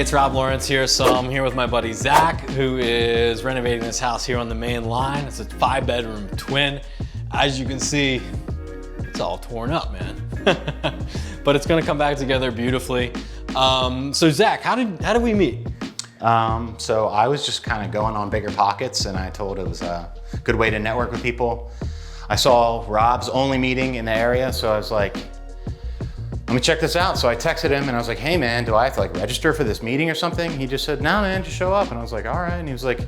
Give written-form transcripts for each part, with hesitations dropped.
it's Rob Lawrence here. So I'm here with my buddy Zach, who is renovating this house here on the main line. It's a 5-bedroom twin. As you can see, it's all torn up, man. But it's gonna come back together beautifully. So Zach, how did we meet? So I was just kind of going on Bigger Pockets, and I told it was a good way to network with people. I saw Rob's only meeting in the area, so I was like, let me check this out. So I texted him and I was like, hey man, do I have to like register for this meeting or something? He just said, no man, just show up. And I was like, all right. And he was like,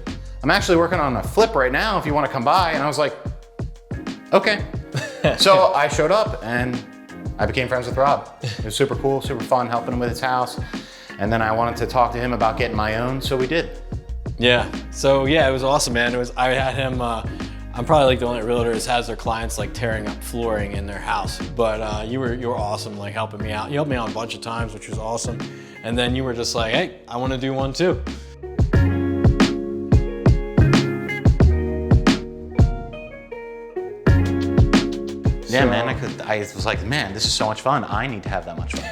I'm actually working on a flip right now if you want to come by. And I was like, okay. So I showed up and I became friends with Rob. It was super cool, super fun helping him with his house. And then I wanted to talk to him about getting my own, so we did. Yeah, so yeah, it was awesome, man. I had him, I'm probably like the only realtor that has their clients like tearing up flooring in their house. But you were awesome, like helping me out. You helped me out a bunch of times, which was awesome. And then you were just like, hey, I want to do one too. Yeah, man, I was like, man, this is so much fun. I need to have that much fun.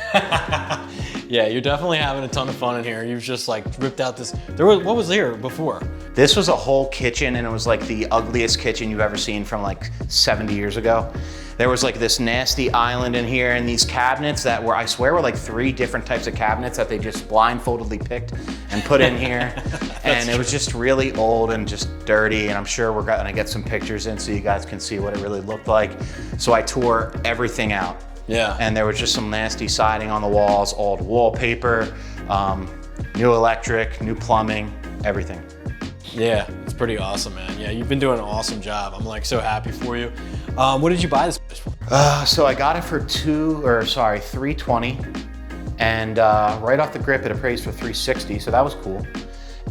Yeah, you're definitely having a ton of fun in here. You've just like ripped out this, what was here before? This was a whole kitchen, and it was like the ugliest kitchen you've ever seen from like 70 years ago. There was like this nasty island in here and these cabinets that were, I swear, were like 3 different types of cabinets that they just blindfoldedly picked and put in here. And it was just really old and just dirty, and I'm sure we're gonna get some pictures in so you guys can see what it really looked like. So I tore everything out. Yeah. And there was just some nasty siding on the walls, old wallpaper, new electric, new plumbing, everything. Yeah, it's pretty awesome, man. Yeah, you've been doing an awesome job. I'm like so happy for you. What did you buy this place for? So I got it for $320, and right off the grip it appraised for $360, so that was cool.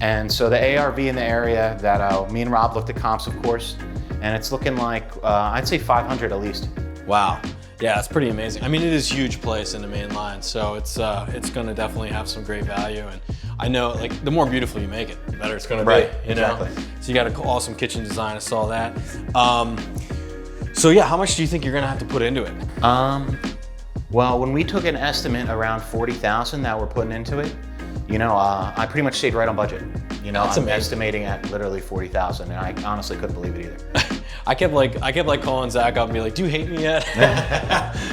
And so the ARV in the area that me and Rob looked at comps, of course, and it's looking like I'd say 500 at least. Wow. Yeah, it's pretty amazing. I mean, it is a huge place in the main line, so it's gonna definitely have some great value. And I know, like, the more beautiful you make it, the better it's gonna be. You know? Exactly. So you got an awesome kitchen design. I saw that. So yeah, how much do you think you're gonna have to put into it? Well, when we took an estimate around 40,000 that we're putting into it, you know, I pretty much stayed right on budget. You know, I'm estimating at literally 40,000, and I honestly couldn't believe it either. I kept calling Zach up and be like, do you hate me yet?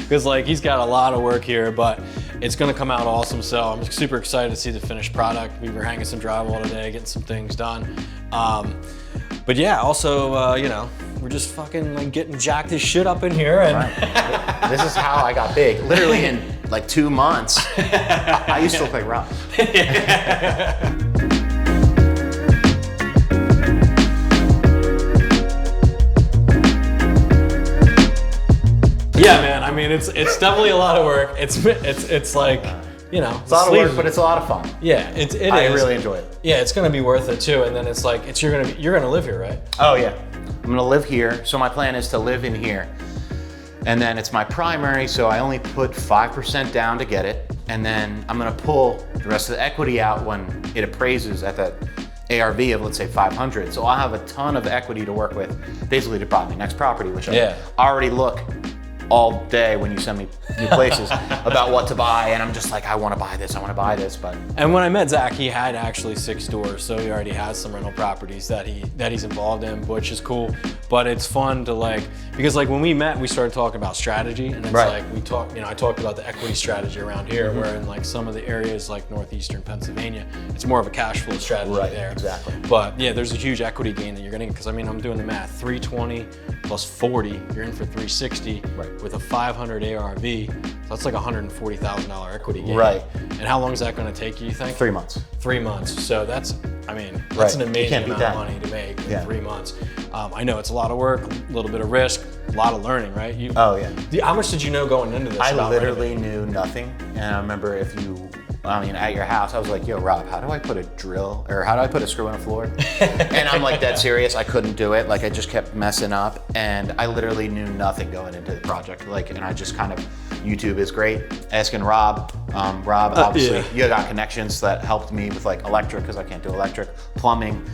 Because like he's got a lot of work here, but it's gonna come out awesome. So I'm super excited to see the finished product. We were hanging some drywall today, getting some things done. But yeah, also, you know, we're just fucking like getting jacked as shit up in here. And right. This is how I got big. Literally in like 2 months. I used to look like Rob. Yeah, man. I mean, it's definitely a lot of work. It's like, you know, it's a lot of work, but it's a lot of fun. Yeah, it is. I really enjoy it. Yeah, it's gonna be worth it too. And then it's like you're gonna live here, right? Oh yeah, I'm gonna live here. So my plan is to live in here, and then it's my primary. So I only put 5% down to get it, and then I'm gonna pull the rest of the equity out when it appraises at that ARV of, let's say, 500. So I'll have a ton of equity to work with, basically to buy my next property, which I already look all day when you send me new places about what to buy, and I'm just like, I want to buy this, but. And when I met Zach, he had actually 6 stores, so he already has some rental properties that he's involved in, which is cool. But it's fun to like, because like when we met, we started talking about strategy, and it's like I talked about the equity strategy around here, where in like some of the areas like northeastern Pennsylvania, it's more of a cash flow strategy there. Exactly. But yeah, there's a huge equity gain that you're getting, because I mean, I'm doing the math, 320 plus 40, you're in for 360. With a 500 ARV, so that's like $140,000 equity gain. Right. And how long is that going to take you think? 3 months. 3 months. So that's an amazing amount of money to make in 3 months. I know it's a lot of work, a little bit of risk, a lot of learning, right? How much did you know going into this? I literally knew nothing. And I remember at your house, I was like, yo, Rob, how do I put a drill, or how do I put a screw in a floor? And I'm like dead serious, I couldn't do it. Like I just kept messing up, and I literally knew nothing going into the project. Like, and I just kind of, YouTube is great. Asking Rob, obviously, you got connections that helped me with like electric, because I can't do electric, plumbing,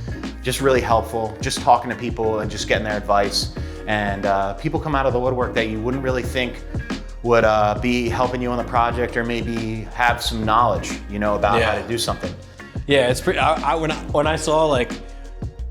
just really helpful. Just talking to people and just getting their advice. And people come out of the woodwork that you wouldn't really think would be helping you on the project, or maybe have some knowledge, you know, about how to do something. Yeah, it's pretty. When I saw like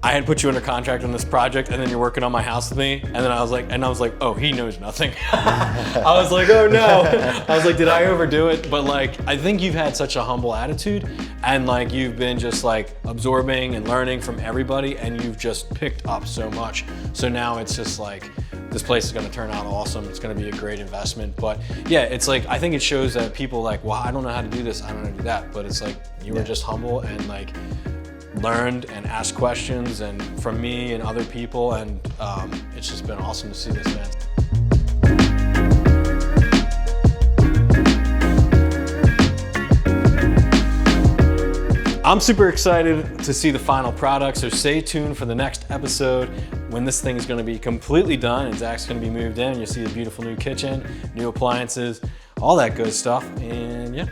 I had put you under contract on this project, and then you're working on my house with me, and then I was like, oh, he knows nothing. I was like, oh no. I was like, did I overdo it? But like, I think you've had such a humble attitude, and like you've been just like absorbing and learning from everybody, and you've just picked up so much. So now it's just like, this place is gonna turn out awesome. It's gonna be a great investment. But yeah, it's like, I think it shows that people like, well, I don't know how to do this, I don't know how to do that. But it's like, you were just humble and like, learned and asked questions and from me and other people, and it's just been awesome to see this, man. I'm super excited to see the final product, so stay tuned for the next episode when this thing is going to be completely done and Zach's going to be moved in. You'll see a beautiful new kitchen, new appliances, all that good stuff, and yeah.